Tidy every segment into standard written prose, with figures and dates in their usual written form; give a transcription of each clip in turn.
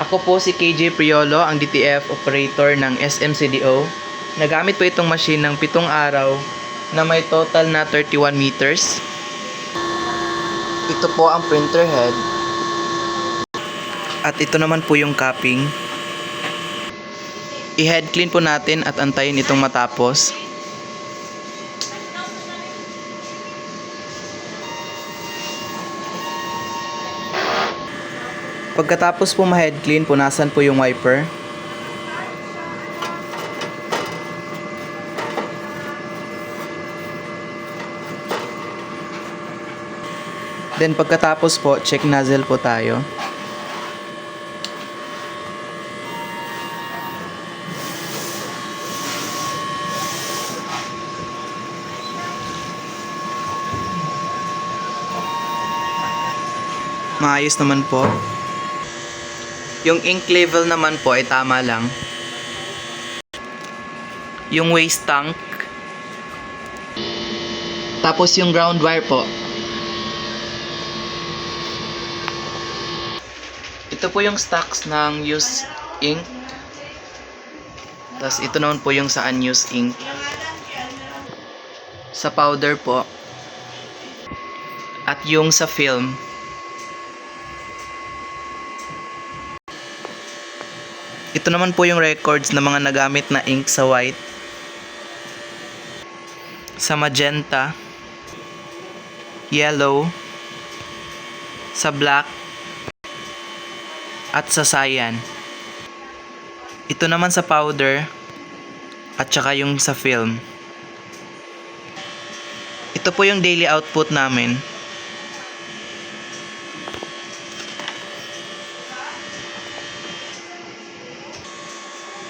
Ako po si KJ Priolo, ang DTF operator ng SMCDO. Nagamit po itong machine ng 7 araw na may total na 31 meters. Ito po ang printer head. At ito naman po yung capping. I-head clean po natin at antayin itong matapos. Pagkatapos po ma-head clean, punasan po yung wiper. Then pagkatapos po, check nozzle po tayo. Maayos naman po. Yung ink level naman po ay tama lang. Yung waste tank. Tapos yung ground wire po. Ito po yung stocks ng used ink. Tapos ito naman po yung sa unused ink. Sa powder po. At yung sa film. Ito naman po yung records ng mga nagamit na ink sa white, sa magenta, yellow, sa black, at sa cyan. Ito naman sa powder, at saka yung sa film. Ito po yung daily output namin.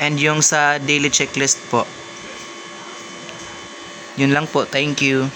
And yung sa daily checklist po. Yun lang po. Thank you.